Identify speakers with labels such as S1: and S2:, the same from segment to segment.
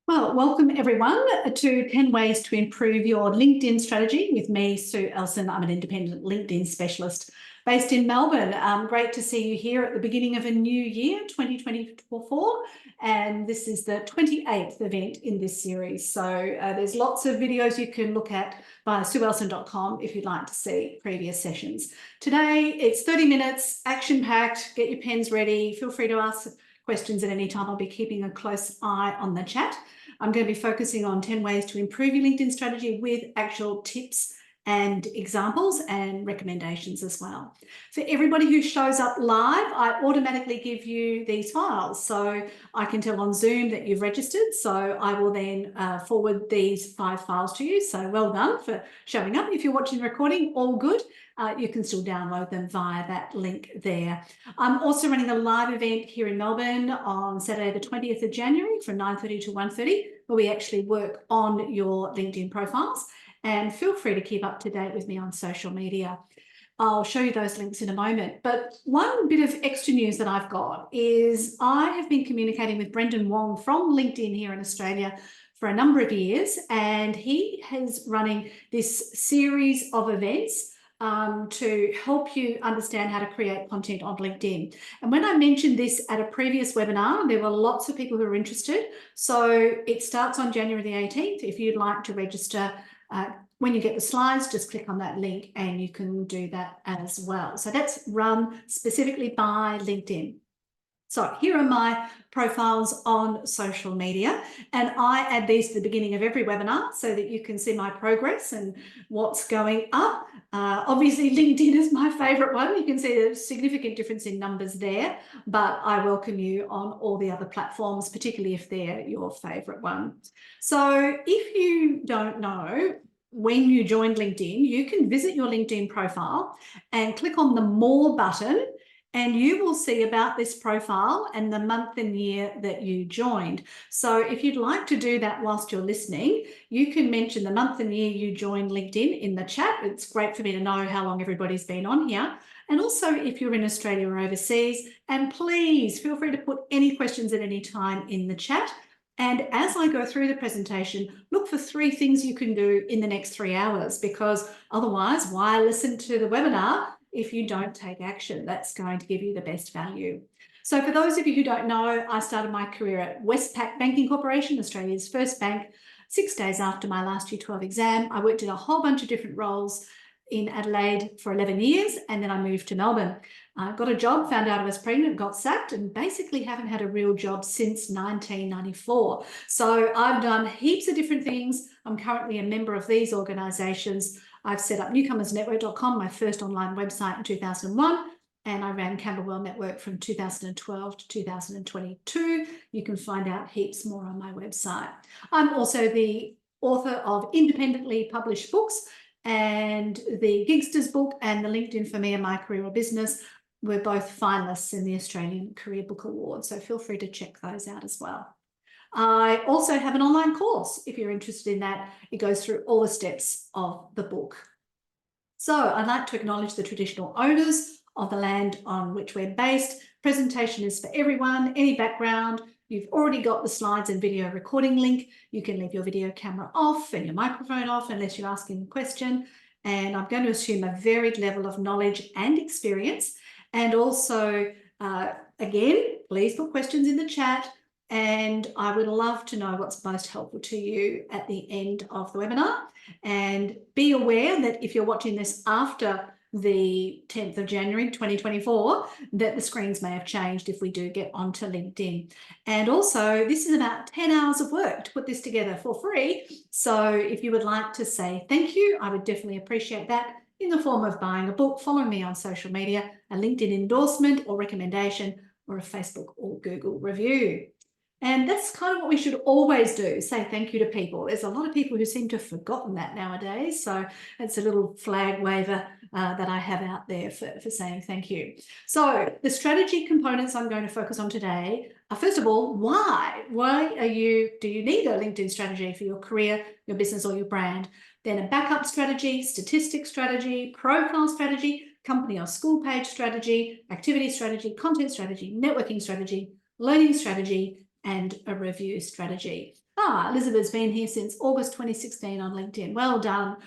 S1: Well, welcome everyone to 10 Ways to Improve Your LinkedIn Strategy with me, Sue Ellson. I'm an independent LinkedIn specialist based in Melbourne. Great to see you here at the beginning of a new year, 2024, and this is the 28th event in this series. So there's lots of videos you can look at via sueelson.com if you'd like to see previous sessions. Today, it's 30 minutes, action-packed. Get your pens ready. Feel free to ask questions at any time. I'll be keeping a close eye on the chat. I'm going to be focusing on 10 ways to improve your LinkedIn strategy with actual tips and examples and recommendations as well. For everybody who shows up live, I automatically give you these files. So I can tell on Zoom that you've registered. So I will then forward these 5 files to you. So well done for showing up. If you're watching the recording, all good. You can still download them via that link there. I'm also running a live event here in Melbourne on Saturday, the 20th of January from 9:30 to 1:30, where we actually work on your LinkedIn profiles. And feel free to keep up to date with me on social media. I'll show you those links in a moment. But one bit of extra news that I've got is I have been communicating with Brendan Wong from LinkedIn here in Australia for a number of years, and he is running this series of events to help you understand how to create content on LinkedIn. And when I mentioned this at a previous webinar, there were lots of people who were interested. So it starts on January the 18th. If you'd like to register, when you get the slides, just click on that link and you can do that as well. So that's run specifically by LinkedIn. So here are my profiles on social media, and I add these to the beginning of every webinar so that you can see my progress and what's going up. Obviously, LinkedIn is my favourite one. You can see a significant difference in numbers there, but I welcome you on all the other platforms, particularly if they're your favourite one. So if you don't know, when you join LinkedIn, you can visit your LinkedIn profile and click on the More button, and you will see about this profile and the month and year that you joined. So if you'd like to do that whilst you're listening, you can mention the month and year you joined LinkedIn in the chat. It's great for me to know how long everybody's been on here. And also if you're in Australia or overseas, and please feel free to put any questions at any time in the chat. And as I go through the presentation, look for 3 things you can do in the next 3 hours, because otherwise, why listen to the webinar if you don't take action? That's going to give you the best value. So for those of you who don't know, I started my career at Westpac Banking Corporation, Australia's first bank, 6 days after my last Year 12 exam. I worked in a whole bunch of different roles in Adelaide for 11 years, and then I moved to Melbourne. I got a job, found out I was pregnant, got sacked, and basically haven't had a real job since 1994. So I've done heaps of different things. I'm currently a member of these organisations. I've set up newcomersnetwork.com, my first online website, in 2001, and I ran Camberwell Network from 2012 to 2022. You can find out heaps more on my website. I'm also the author of independently published books, and the Gigsters book and the LinkedIn for Me and My Career or Business were both finalists in the Australian Career Book Award. So feel free to check those out as well. I also have an online course. If you're interested in that, it goes through all the steps of the book. So I'd like to acknowledge the traditional owners of the land on which we're based. Presentation is for everyone, any background. You've already got the slides and video recording link. You can leave your video camera off and your microphone off unless you're asking a question. And I'm going to assume a varied level of knowledge and experience. And also, again, please put questions in the chat. And I would love to know what's most helpful to you at the end of the webinar. And be aware that if you're watching this after the 10th of January 2024, that the screens may have changed if we do get onto LinkedIn. And also, this is about 10 hours of work to put this together for free. So if you would like to say thank you, I would definitely appreciate that in the form of buying a book, following me on social media, a LinkedIn endorsement or recommendation, or a Facebook or Google review. And that's kind of what we should always do, say thank you to people. There's a lot of people who seem to have forgotten that nowadays. So it's a little flag waver that I have out there for saying thank you. So the strategy components I'm going to focus on today are, first of all, why? Do you need a LinkedIn strategy for your career, your business, or your brand? Then a backup strategy, statistics strategy, profile strategy, company or school page strategy, activity strategy, content strategy, networking strategy, learning strategy, and a review strategy. Elizabeth's been here since August 2016 on LinkedIn. Well done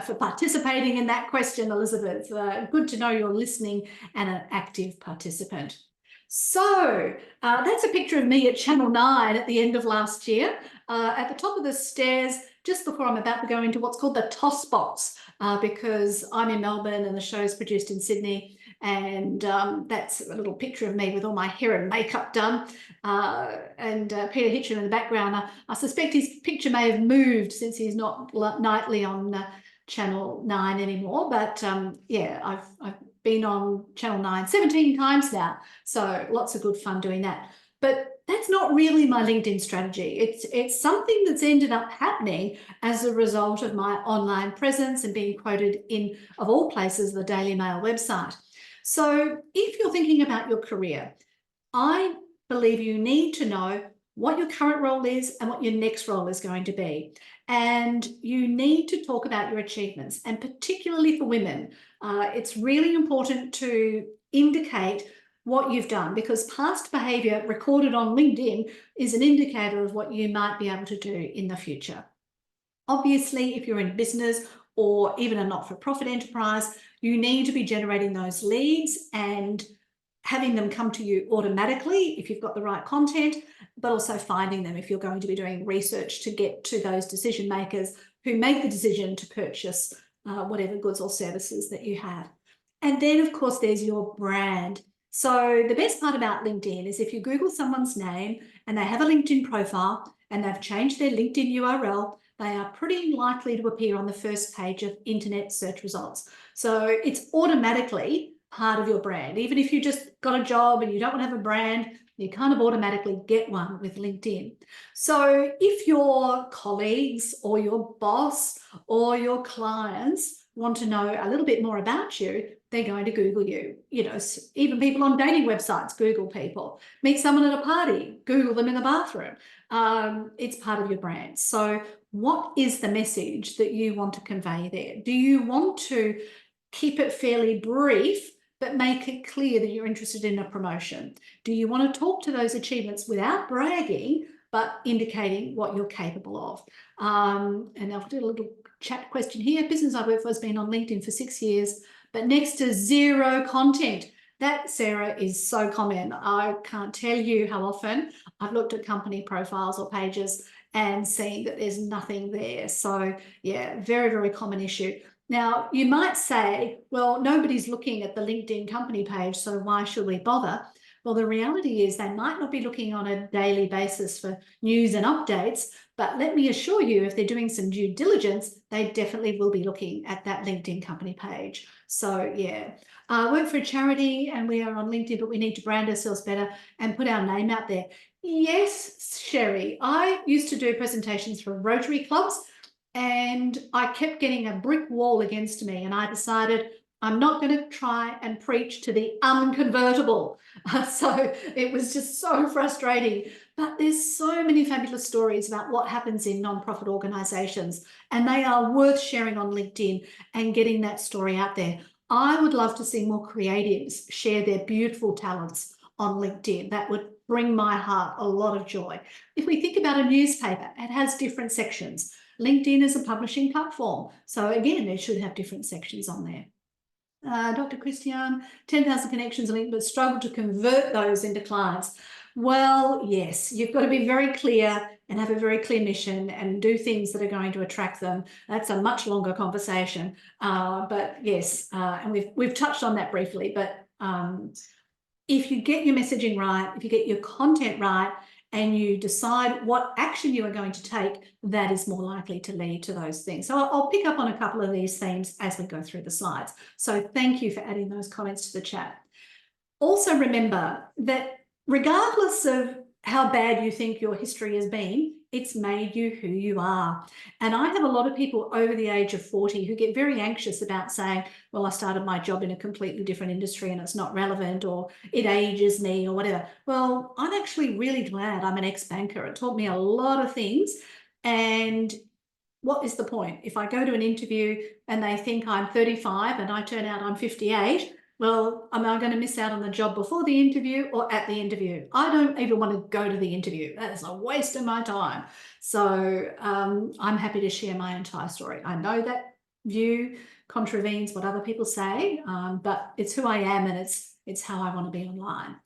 S1: for participating in that question, Elizabeth. Good to know you're listening and an active participant. So that's a picture of me at Channel 9 at the end of last year, at the top of the stairs, just before I'm about to go into what's called the toss box, because I'm in Melbourne and the show is produced in Sydney. And that's a little picture of me with all my hair and makeup done. And Peter Hitchen in the background. I suspect his picture may have moved since he's not nightly on Channel 9 anymore. But yeah, I've been on Channel 9 17 times now. So lots of good fun doing that. But that's not really my LinkedIn strategy. It's something that's ended up happening as a result of my online presence and being quoted in, of all places, the Daily Mail website. So if you're thinking about your career, I believe you need to know what your current role is and what your next role is going to be. And you need to talk about your achievements, and particularly for women, it's really important to indicate what you've done, because past behaviour recorded on LinkedIn is an indicator of what you might be able to do in the future. Obviously, if you're in business or even a not-for-profit enterprise, you need to be generating those leads and having them come to you automatically if you've got the right content, but also finding them if you're going to be doing research to get to those decision makers who make the decision to purchase whatever goods or services that you have. And then, of course, there's your brand. So the best part about LinkedIn is if you Google someone's name and they have a LinkedIn profile and they've changed their LinkedIn URL, they are pretty likely to appear on the first page of internet search results. So it's automatically part of your brand. Even if you just got a job and you don't want to have a brand, you kind of automatically get one with LinkedIn. So if your colleagues or your boss or your clients want to know a little bit more about you, they're going to Google you. You know, even people on dating websites Google people. Meet someone at a party, Google them in the bathroom. It's part of your brand. So what is the message that you want to convey there? Do you want to keep it fairly brief, but make it clear that you're interested in a promotion? Do you want to talk to those achievements without bragging, but indicating what you're capable of? And I'll do a little chat question here. Business I work for has been on LinkedIn for 6 years, but next to zero content. That, Sarah, is so common. I can't tell you how often I've looked at company profiles or pages and seen that there's nothing there. So yeah, very, very common issue. Now, you might say, well, nobody's looking at the LinkedIn company page, so why should we bother? Well, the reality is they might not be looking on a daily basis for news and updates, but let me assure you, if they're doing some due diligence, they definitely will be looking at that LinkedIn company page. So yeah, I work for a charity and we are on LinkedIn, but we need to brand ourselves better and put our name out there. Yes, Sherry, I used to do presentations for Rotary clubs and I kept getting a brick wall against me, and I decided I'm not going to try and preach to the unconvertible. So it was just so frustrating. But there's so many fabulous stories about what happens in non-profit organisations, and they are worth sharing on LinkedIn and getting that story out there. I would love to see more creatives share their beautiful talents on LinkedIn. That would bring my heart a lot of joy. If we think about a newspaper, it has different sections. LinkedIn is a publishing platform. So again, it should have different sections on there. Dr. Christian, 10,000 connections linked, but struggle to convert those into clients. Well, yes, you've got to be very clear and have a very clear mission and do things that are going to attract them. That's a much longer conversation. But yes, and we've touched on that briefly, but if you get your messaging right, if you get your content right, and you decide what action you are going to take, that is more likely to lead to those things. So I'll pick up on a couple of these themes as we go through the slides. So thank you for adding those comments to the chat. Also remember that regardless of how bad you think your history has been, it's made you who you are. And I have a lot of people over the age of 40 who get very anxious about saying, well, I started my job in a completely different industry and it's not relevant, or it ages me, or whatever. Well, I'm actually really glad I'm an ex-banker. It taught me a lot of things. And what is the point? If I go to an interview and they think I'm 35 and I turn out I'm 58, well, am I going to miss out on the job before the interview or at the interview? I don't even want to go to the interview. That is a waste of my time. So I'm happy to share my entire story. I know that view contravenes what other people say, but it's who I am, and it's how I want to be online.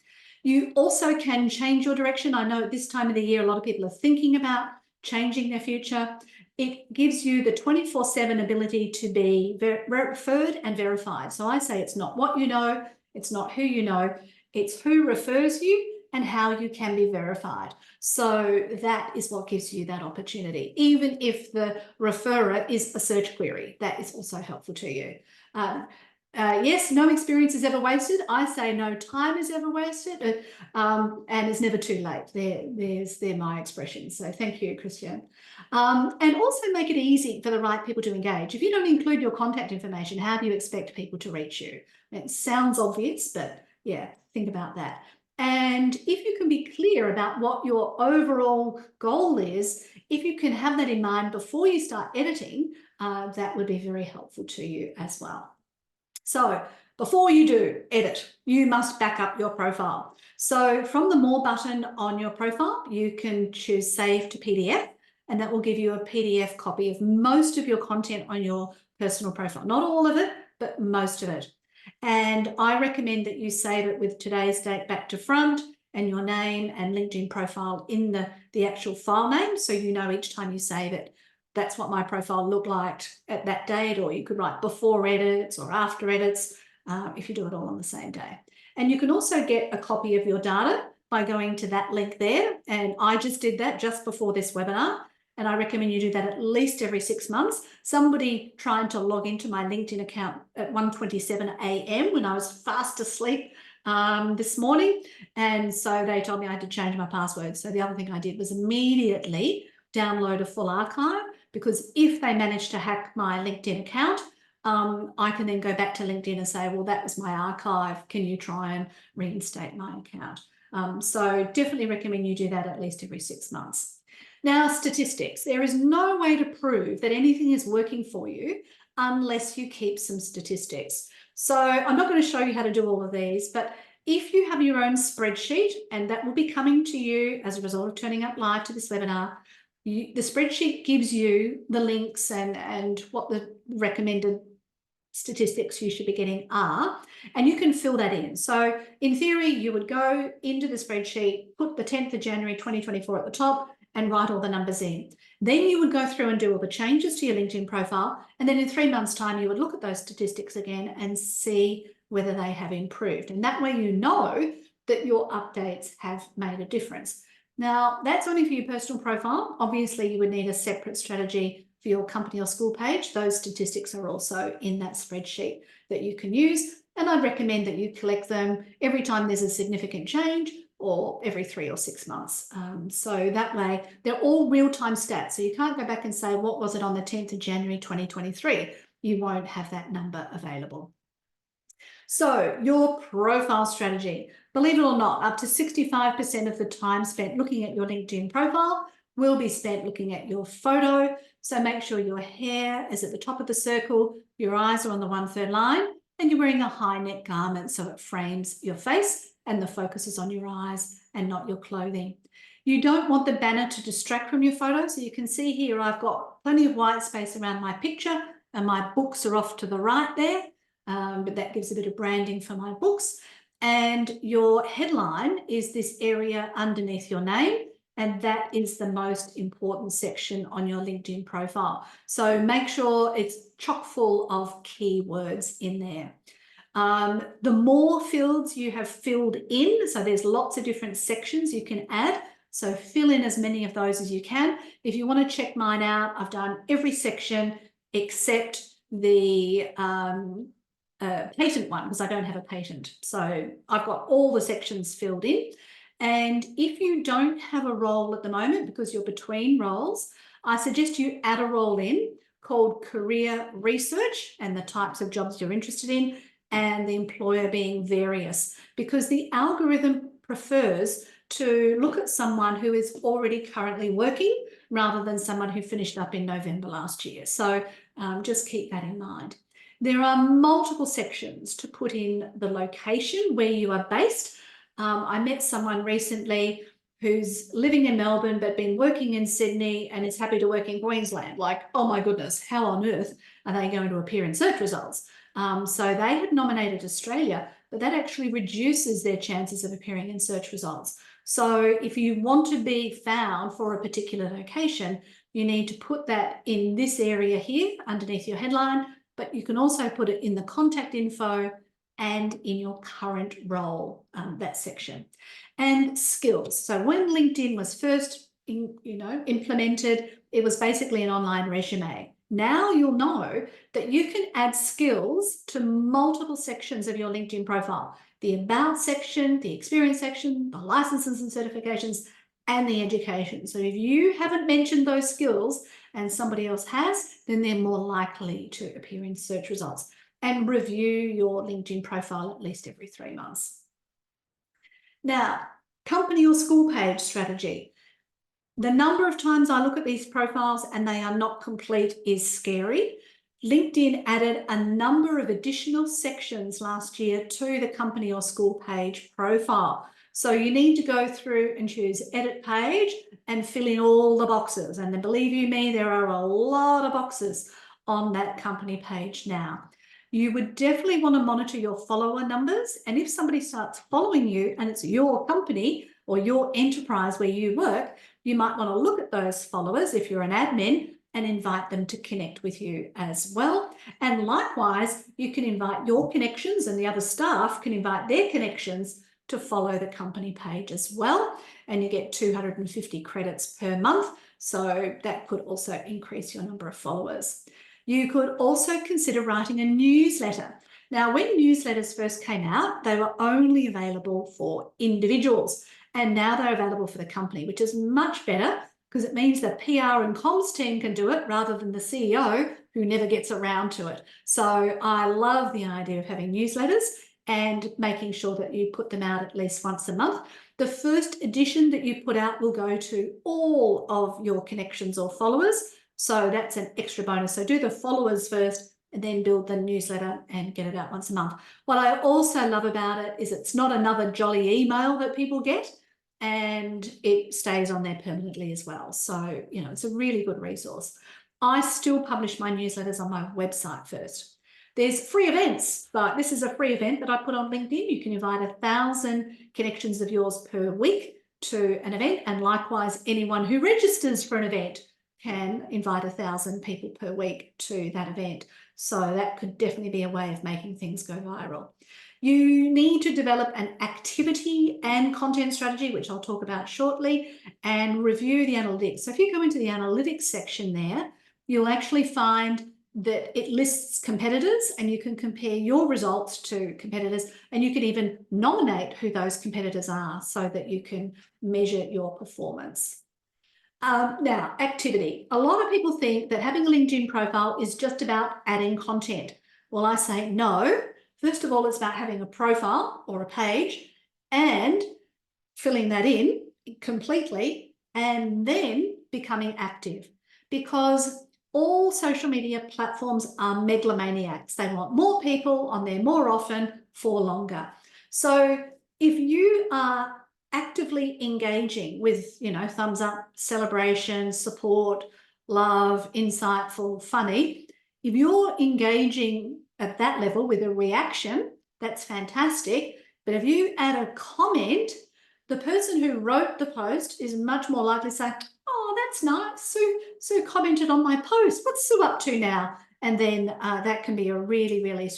S1: You also can change your direction. I know at this time of the year, a lot of people are thinking about changing their future. It gives you the 24/7 ability to be referred and verified. So I say it's not what you know, it's not who you know, it's who refers you and how you can be verified. So that is what gives you that opportunity. Even if the referrer is a search query, that is also helpful to you. Yes, no experience is ever wasted. I say no time is ever wasted, and it's never too late. They're my expressions. So thank you, Christian. And also make it easy for the right people to engage. If you don't include your contact information, how do you expect people to reach you? It sounds obvious, but yeah, think about that. And if you can be clear about what your overall goal is, if you can have that in mind before you start editing, that would be very helpful to you as well. So before you do edit, you must back up your profile. So from the More button on your profile, you can choose Save to PDF, and that will give you a PDF copy of most of your content on your personal profile. Not all of it, but most of it. And I recommend that you save it with today's date back to front and your name and LinkedIn profile in the actual file name, so you know each time you save it, that's what my profile looked like at that date, or you could write before edits or after edits if you do it all on the same day. And you can also get a copy of your data by going to that link there. And I just did that just before this webinar. And I recommend you do that at least every 6 months. Somebody trying to log into my LinkedIn account at 1:27 a.m. when I was fast asleep this morning. And so they told me I had to change my password. So the other thing I did was immediately download a full archive, because if they manage to hack my LinkedIn account, I can then go back to LinkedIn and say, well, that was my archive. Can you try and reinstate my account? So definitely recommend you do that at least every 6 months. Now, statistics. There is no way to prove that anything is working for you unless you keep some statistics. So I'm not going to show you how to do all of these, but if you have your own spreadsheet, and that will be coming to you as a result of turning up live to this webinar, the spreadsheet gives you the links and what the recommended statistics you should be getting are, and you can fill that in. So in theory, you would go into the spreadsheet, put the 10th of January 2024 at the top and write all the numbers in. Then you would go through and do all the changes to your LinkedIn profile, and then in 3 months' time, you would look at those statistics again and see whether they have improved. And that way you know that your updates have made a difference. Now, that's only for your personal profile. Obviously, you would need a separate strategy for your company or school page. Those statistics are also in that spreadsheet that you can use. And I'd recommend that you collect them every time there's a significant change, or every 3 or 6 months. So that way, they're all real-time stats. So you can't go back and say, what was it on the 10th of January 2023? You won't have that number available. So your profile strategy, believe it or not, up to 65% of the time spent looking at your LinkedIn profile will be spent looking at your photo. So make sure your hair is at the top of the circle, your eyes are on the 1/3 line, and you're wearing a high neck garment so it frames your face and the focus is on your eyes and not your clothing. You don't want the banner to distract from your photo. So you can see here, I've got plenty of white space around my picture and my books are off to the right there. But that gives a bit of branding for my books. And your headline is this area underneath your name, and that is the most important section on your LinkedIn profile. So make sure it's chock full of keywords in there. The more fields you have filled in, so there's lots of different sections you can add, so fill in as many of those as you can. If you want to check mine out, I've done every section except the patent one, because I don't have a patent. So I've got all the sections filled in. And if you don't have a role at the moment because you're between roles, I suggest you add a role in called career research and the types of jobs you're interested in, and the employer being various, because the algorithm prefers to look at someone who is already currently working rather than someone who finished up in November last year. So just keep that in mind. There are multiple sections to put in the location where you are based. I met someone recently who's living in Melbourne but been working in Sydney and is happy to work in Queensland. Like, oh my goodness, how on earth are they going to appear in search results? So they had nominated Australia, but that actually reduces their chances of appearing in search results. So if you want to be found for a particular location, you need to put that in this area here underneath your headline, but you can also put it in the contact info and in your current role, that section. And skills. So when LinkedIn was first implemented, it was basically an online resume. Now you'll know that you can add skills to multiple sections of your LinkedIn profile. The about section, the experience section, the licenses and certifications, and the education. So if you haven't mentioned those skills and somebody else has, then they're more likely to appear in search results. And review your LinkedIn profile at least every 3 months. Now, company or school page strategy. The number of times I look at these profiles and they are not complete is scary. LinkedIn added a number of additional sections last year to the company or school page profile. So you need to go through and choose edit page and fill in all the boxes. And then believe you me, there are a lot of boxes on that company page now. You would definitely want to monitor your follower numbers. And if somebody starts following you and it's your company or your enterprise where you work, you might want to look at those followers if you're an admin and invite them to connect with you as well. And likewise, you can invite your connections and the other staff can invite their connections to follow the company page as well. And you get 250 credits per month. So that could also increase your number of followers. You could also consider writing a newsletter. Now, when newsletters first came out, they were only available for individuals, and now they're available for the company, which is much better because it means the PR and comms team can do it rather than the CEO who never gets around to it. So I love the idea of having newsletters and making sure that you put them out at least once a month. The first edition that you put out will go to all of your connections or followers. So that's an extra bonus. So do the followers first and then build the newsletter and get it out once a month. What I also love about it is it's not another jolly email that people get, and it stays on there permanently as well. So, it's a really good resource. I still publish my newsletters on my website first. There's free events, but this is a free event that I put on LinkedIn. You can invite 1,000 connections of yours per week to an event, and likewise, anyone who registers for an event can invite 1,000 people per week to that event. So that could definitely be a way of making things go viral. You need to develop an activity and content strategy, which I'll talk about shortly, and review the analytics. So if you go into the analytics section there, you'll actually find that it lists competitors and you can compare your results to competitors, and you can even nominate who those competitors are so that you can measure your performance. Now, activity. A lot of people think that having a LinkedIn profile is just about adding content. Well, I say no. First of all, it's about having a profile or a page and filling that in completely and then becoming active, because all social media platforms are megalomaniacs. They want more people on there more often for longer. So if you are actively engaging with, thumbs up, celebration, support, love, insightful, funny, if you're engaging at that level with a reaction, that's fantastic. But if you add a comment, the person who wrote the post is much more likely to say, oh, that's nice. Sue commented on my post. What's Sue up to now? And then that can be a really, really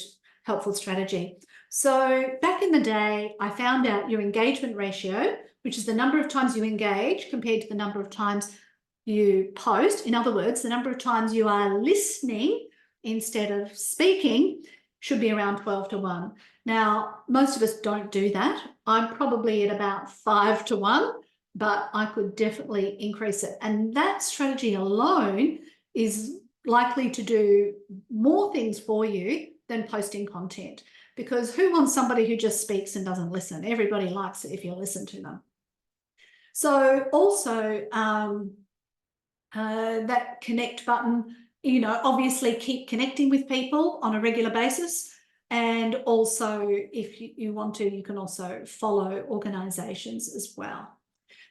S1: helpful strategy. So back in the day, I found out your engagement ratio, which is the number of times you engage compared to the number of times you post. In other words, the number of times you are listening instead of speaking should be around 12:1. Now, most of us don't do that. I'm probably at about 5:1, but I could definitely increase it. And that strategy alone is likely to do more things for you than posting content, because who wants somebody who just speaks and doesn't listen? Everybody likes it if you listen to them. So also that connect button, obviously keep connecting with people on a regular basis. And also, if you want to, you can also follow organisations as well.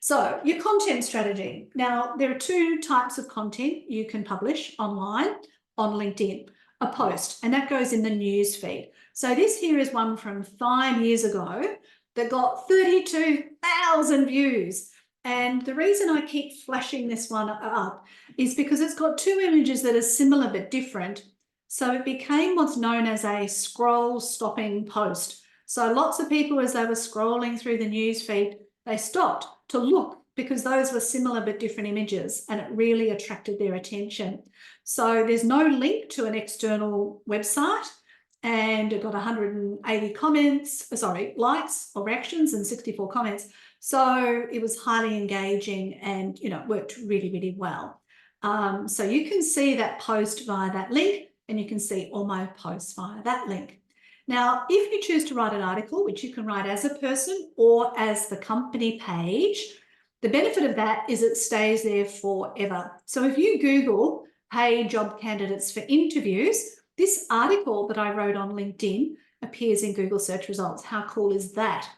S1: So your content strategy. Now, there are two types of content you can publish online on LinkedIn. A post, and that goes in the news feed. So this here is one from 5 years ago that got 32,000 views. And the reason I keep flashing this one up is because it's got two images that are similar but different. So it became what's known as a scroll stopping post. So lots of people, as they were scrolling through the news feed, they stopped to look because those were similar but different images, and it really attracted their attention. So there's no link to an external website, and it got 180 likes or reactions and 64 comments. So it was highly engaging and, it worked really, really well. So you can see that post via that link, and you can see all my posts via that link. Now, if you choose to write an article, which you can write as a person or as the company page, the benefit of that is it stays there forever. So if you Google paid job candidates for interviews, this article that I wrote on LinkedIn appears in Google search results. How cool is that?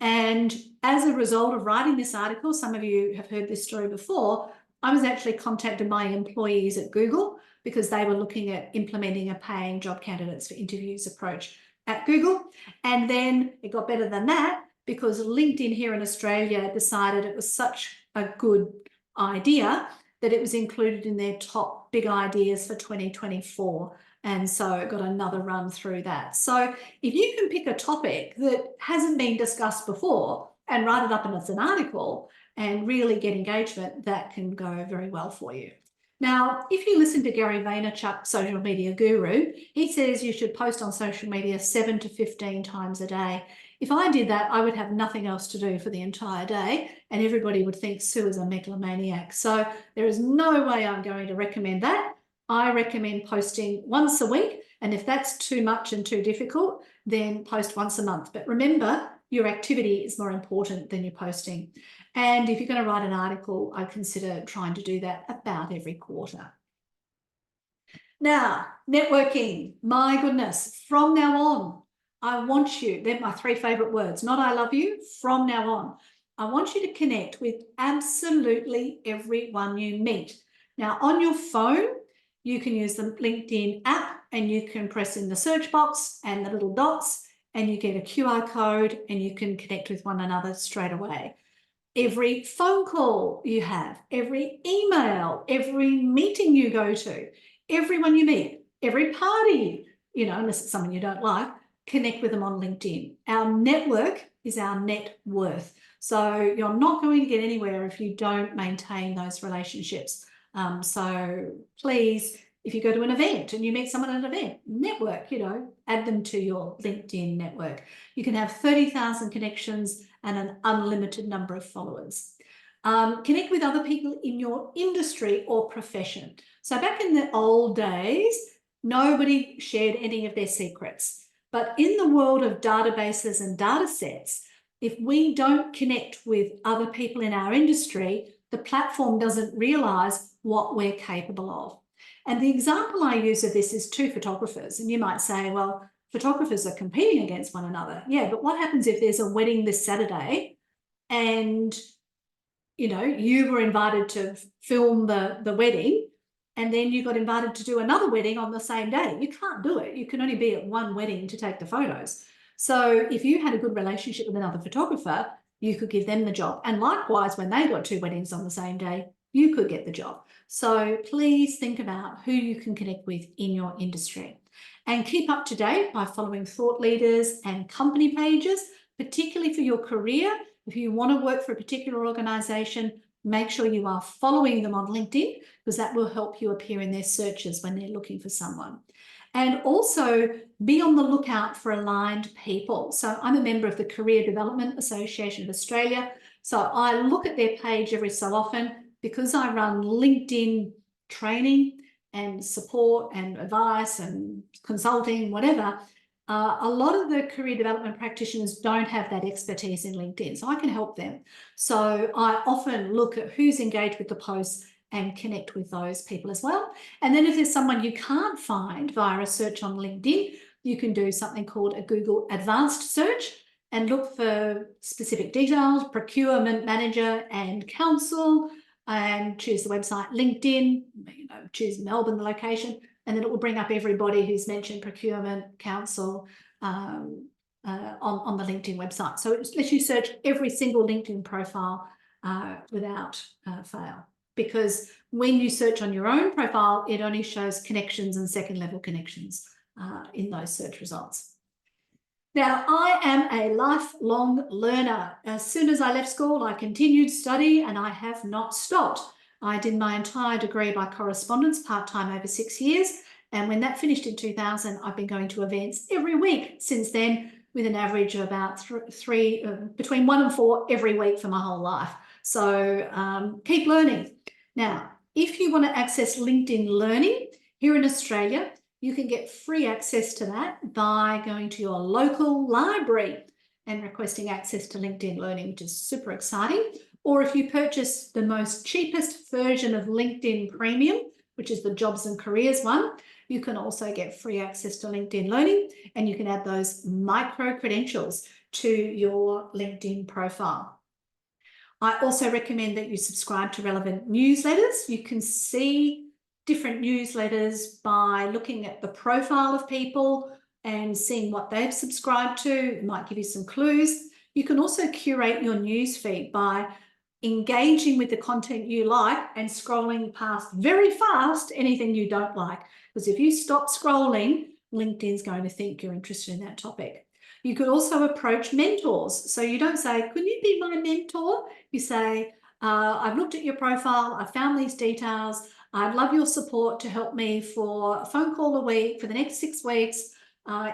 S1: And as a result of writing this article, some of you have heard this story before, I was actually contacted by employees at Google because they were looking at implementing a paying job candidates for interviews approach at Google. And then it got better than that because LinkedIn here in Australia decided it was such a good idea that it was included in their top big ideas for 2024. And so it got another run through that. So if you can pick a topic that hasn't been discussed before and write it up as an article and really get engagement, that can go very well for you. Now, if you listen to Gary Vaynerchuk, social media guru, he says you should post on social media 7 to 15 times a day. If I did that, I would have nothing else to do for the entire day, and everybody would think Sue is a megalomaniac. So there is no way I'm going to recommend that. I recommend posting once a week, and if that's too much and too difficult, then post once a month. But remember, your activity is more important than your posting. And if you're going to write an article, I consider trying to do that about every quarter. Now, networking, my goodness, from now on, I want you, they're my 3 favourite words, not I love you, from now on. I want you to connect with absolutely everyone you meet. Now, on your phone, you can use the LinkedIn app and you can press in the search box and the little dots and you get a QR code and you can connect with one another straight away. Every phone call you have, every email, every meeting you go to, everyone you meet, every party, unless it's someone you don't like, connect with them on LinkedIn. Our network is our net worth. So you're not going to get anywhere if you don't maintain those relationships. So please, if you go to an event and you meet someone at an event, network, add them to your LinkedIn network. You can have 30,000 connections and an unlimited number of followers. Connect with other people in your industry or profession. So back in the old days, nobody shared any of their secrets. But in the world of databases and data sets, if we don't connect with other people in our industry, the platform doesn't realise what we're capable of. And the example I use of this is 2 photographers. And you might say, well, photographers are competing against one another. Yeah, but what happens if there's a wedding this Saturday and, you were invited to film the wedding and then you got invited to do another wedding on the same day? You can't do it. You can only be at one wedding to take the photos. So if you had a good relationship with another photographer, you could give them the job. And likewise, when they got 2 weddings on the same day, you could get the job. So please think about who you can connect with in your industry. And keep up to date by following thought leaders and company pages, particularly for your career. If you want to work for a particular organisation, make sure you are following them on LinkedIn because that will help you appear in their searches when they're looking for someone. And also be on the lookout for aligned people. So I'm a member of the Career Development Association of Australia. So I look at their page every so often because I run LinkedIn training and support and advice and consulting, whatever. A lot of the career development practitioners don't have that expertise in LinkedIn, so I can help them. So I often look at who's engaged with the posts and connect with those people as well. And then if there's someone you can't find via a search on LinkedIn, you can do something called a Google Advanced Search and look for specific details, procurement manager and council, and choose the website LinkedIn, choose Melbourne, the location, and then it will bring up everybody who's mentioned procurement, council, on the LinkedIn website. So it lets you search every single LinkedIn profile without fail. Because when you search on your own profile, it only shows connections and second level connections in those search results. Now, I am a lifelong learner. As soon as I left school, I continued study and I have not stopped. I did my entire degree by correspondence, part-time over 6 years. And when that finished in 2000, I've been going to events every week since then, with an average of about between 1 and 4 every week for my whole life. So keep learning. Now, if you want to access LinkedIn Learning here in Australia, you can get free access to that by going to your local library and requesting access to LinkedIn Learning, which is super exciting. Or if you purchase the most cheapest version of LinkedIn Premium, which is the Jobs and Careers one, you can also get free access to LinkedIn Learning, and you can add those micro credentials to your LinkedIn profile. I also recommend that you subscribe to relevant newsletters. You can see different newsletters by looking at the profile of people and seeing what they've subscribed to. It might give you some clues. You can also curate your newsfeed by engaging with the content you like and scrolling past very fast anything you don't like. Because if you stop scrolling, LinkedIn's going to think you're interested in that topic. You could also approach mentors. So you don't say, "Could you be my mentor?" You say, "I've looked at your profile, I found these details. I'd love your support to help me for a phone call a week for the next 6 weeks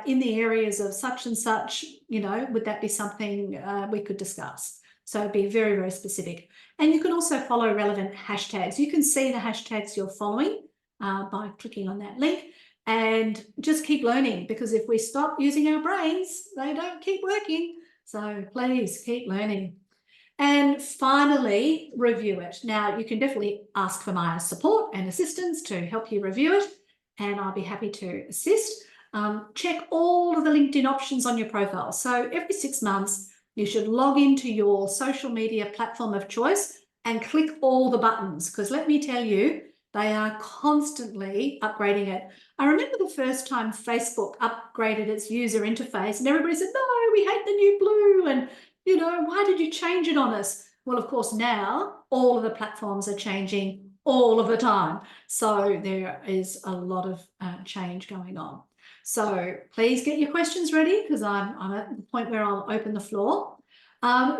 S1: in the areas of such and such. Would that be something we could discuss?" So be very, very specific. And you can also follow relevant hashtags. You can see the hashtags you're following by clicking on that link, and just keep learning, because if we stop using our brains, they don't keep working. So please keep learning. And finally, review it. Now, you can definitely ask for my support and assistance to help you review it, and I'll be happy to assist. Check all of the LinkedIn options on your profile. So every 6 months, you should log into your social media platform of choice and click all the buttons, because let me tell you, they are constantly upgrading it. I remember the first time Facebook upgraded its user interface and everybody said, "No, we hate the new blue, and why did you change it on us?" Well, of course, now all of the platforms are changing all of the time. So there is a lot of change going on. So please get your questions ready, because I'm at the point where I'll open the floor.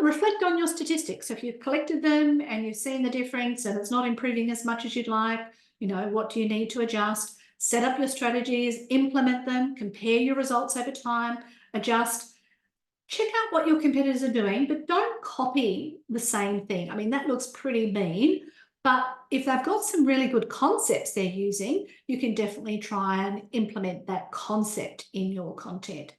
S1: Reflect on your statistics. If you've collected them and you've seen the difference and it's not improving as much as you'd like, what do you need to adjust? Set up your strategies, implement them, compare your results over time, adjust. Check out what your competitors are doing, but don't copy the same thing. I mean, that looks pretty mean, but if they've got some really good concepts they're using, you can definitely try and implement that concept in your content.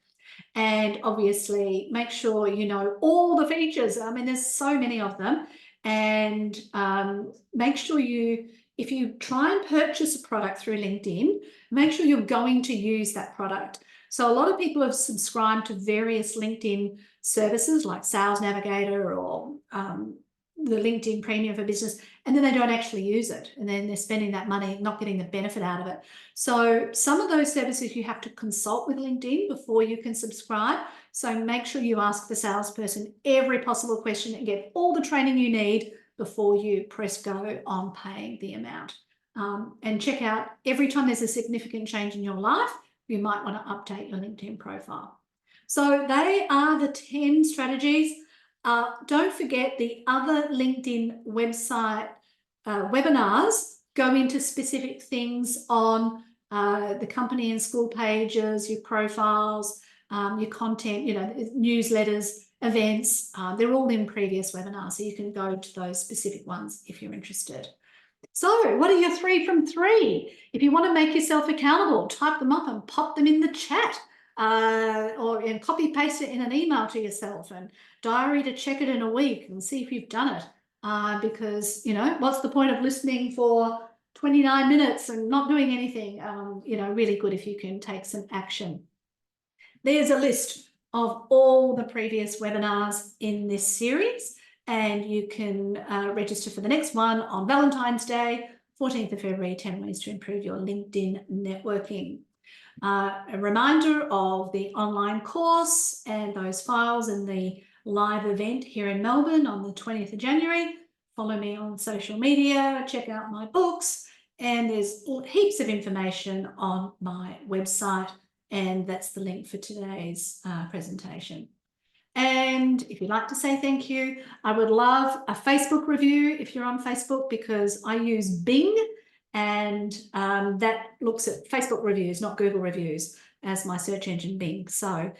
S1: And obviously make sure you know all the features. I mean, there's so many of them. And make sure if you try and purchase a product through LinkedIn, make sure you're going to use that product. So a lot of people have subscribed to various LinkedIn services like Sales Navigator or the LinkedIn Premium for Business, and then they don't actually use it. And then they're spending that money, not getting the benefit out of it. So some of those services you have to consult with LinkedIn before you can subscribe. So make sure you ask the salesperson every possible question and get all the training you need before you press go on paying the amount. And check out every time there's a significant change in your life, you might want to update your LinkedIn profile. So they are the 10 strategies. Don't forget the other LinkedIn website webinars go into specific things on the company and school pages, your profiles, your content, newsletters, events. They're all in previous webinars, so you can go to those specific ones if you're interested. So what are your 3 from 3? If you want to make yourself accountable, type them up and pop them in the chat, or copy paste it in an email to yourself and diary to check it in a week and see if you've done it. because, you know, what's the point of listening for 29 minutes and not doing anything? You know, really good if you can take some action. There's a list of all the previous webinars in this series, and you can register for the next one on Valentine's Day, 14th of February, 10 ways to improve your LinkedIn networking. A reminder of the online course and those files and the live event here in Melbourne on the 20th of January. Follow me on social media, check out my books, and there's heaps of information on my website, and that's the link for today's presentation. And if you'd like to say thank you, I would love a Facebook review if you're on Facebook, because I use Bing, and that looks at Facebook reviews, not Google reviews, as my search engine Bing. So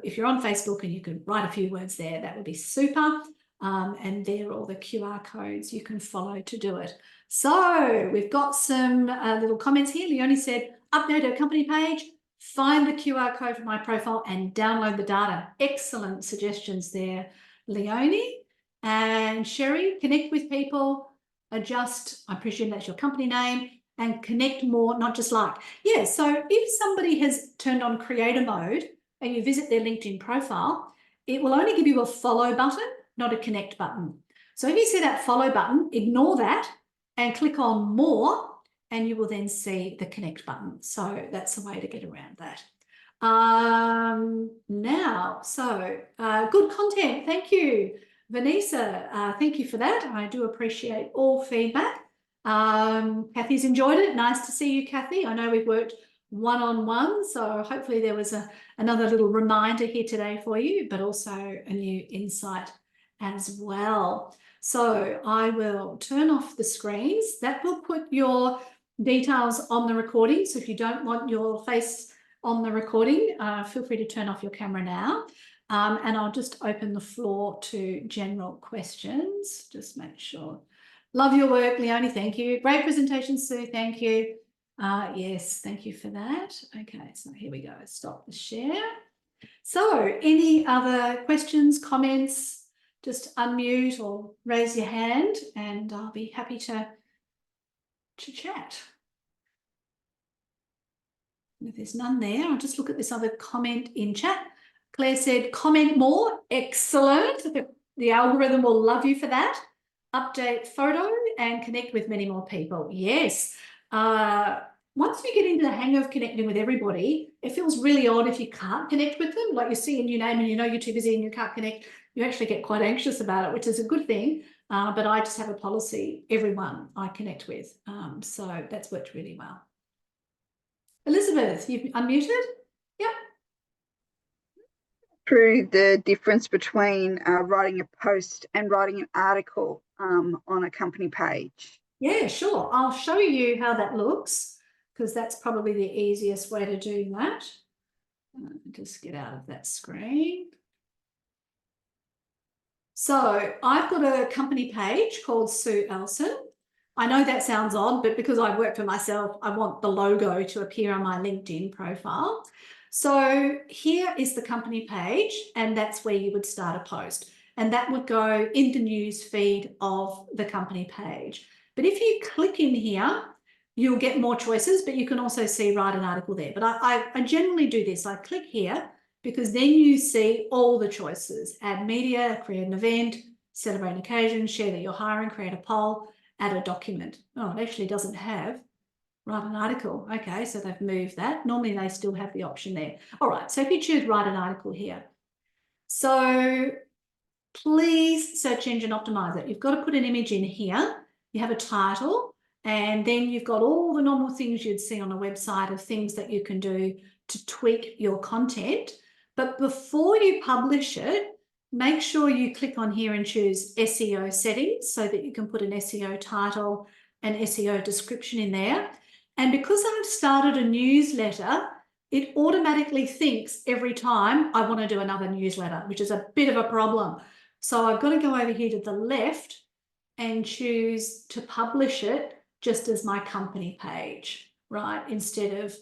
S1: if you're on Facebook and you could write a few words there, that would be super. And there are all the QR codes you can follow to do it. So we've got some little comments here. Leonie said, update her company page, find the QR code for my profile and download the data. Excellent suggestions there, Leonie. And Sherry, connect with people, adjust, I presume that's your company name, and connect more, not just like. Yeah, so if somebody has turned on creator mode and you visit their LinkedIn profile, it will only give you a follow button, not a connect button. So if you see that follow button, ignore that and click on more, and you will then see the connect button. So that's the way to get around that. Good content. Thank you, Vanessa. Thank you for that. I do appreciate all feedback. Kathy's enjoyed it. Nice to see you, Kathy. I know we've worked one-on-one, so hopefully there was another little reminder here today for you, but also a new insight as well. So I will turn off the screens. That will put your details on the recording. So if you don't want your face on the recording, feel free to turn off your camera now. And I'll just open the floor to general questions. Just make sure. Love your work, Leonie. Thank you. Great presentation, Sue. Thank you. Yes, thank you for that. Okay, so here we go. Stop the share. So any other questions, comments? Just unmute or raise your hand and I'll be happy to chat. If there's none there, I'll just look at this other comment in chat. Claire said, comment more. Excellent. The algorithm will love you for that. Update photo and connect with many more people. Yes. Once you get into the hang of connecting with everybody, it feels really odd if you can't connect with them. Like you see a new name and you know you're too busy and you can't connect. You actually get quite anxious about it, which is a good thing. But I just have a policy, everyone I connect with. So that's worked really well. Elizabeth, you've unmuted? Yep.
S2: Through the difference between writing a post and writing an article on a company page.
S1: Yeah, sure. I'll show you how that looks, because that's probably the easiest way to do that. Just get out of that screen. So I've got a company page called Sue Ellson. I know that sounds odd, but because I work for myself, I want the logo to appear on my LinkedIn profile. So here is the company page, and that's where you would start a post. And that would go in the news feed of the company page. But if you click in here, you'll get more choices, but you can also see write an article there. But I generally do this. I click here because then you see all the choices. Add media, create an event, celebrate an occasion, share that you're hiring, create a poll, add a document. Oh, it actually doesn't have write an article. Okay, so they've moved that. Normally they still have the option there. All right, so if you choose write an article here. So please search engine optimize it. You've got to put an image in here. You have a title, and then you've got all the normal things you'd see on a website of things that you can do to tweak your content. But before you publish it, make sure you click on here and choose SEO settings so that you can put an SEO title and SEO description in there. And because I've started a newsletter, it automatically thinks every time I want to do another newsletter, which is a bit of a problem. So I've got to go over here to the left and choose to publish it just as my company page, right? Instead of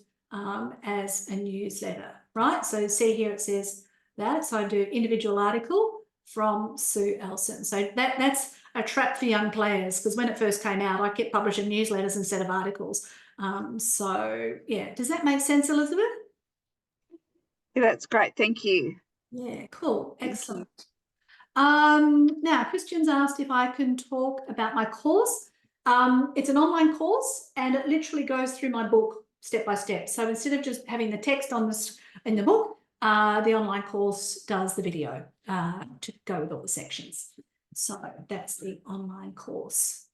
S1: as a newsletter, right? So see here, it says that. So I do individual article from Sue Ellson. So that's trap for young players, because when it first came out, I kept publishing newsletters instead of articles. So yeah, does that make sense, Elizabeth?
S2: Yeah, that's great. Thank you.
S1: Yeah, cool.
S2: Thank
S1: Excellent. Now, Christian's asked if I can talk about my course. It's an online course and it literally goes through my book step by step. So instead of just having the text on in the book, the online course does the video to go with all the sections. So that's the online course.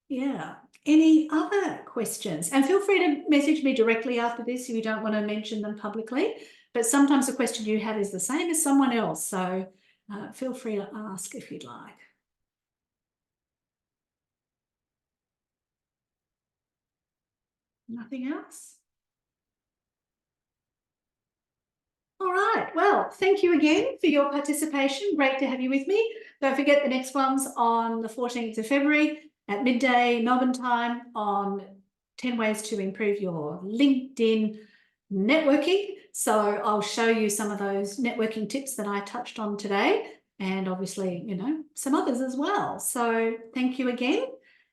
S1: Yeah. Any other questions? And feel free to message me directly after this if you don't want to mention them publicly. But sometimes the question you have is the same as someone else. So feel free to ask if you'd like. Nothing else? All right. Well, thank you again for your participation. Great to have you with me. Don't forget the next one's on the 14th of February at midday Melbourne time on 10 ways to improve your LinkedIn networking. So I'll show you some of those networking tips that I touched on today, and obviously, you know, some others as well. So thank you again,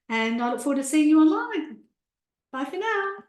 S1: and I look forward to seeing you online. Bye for now.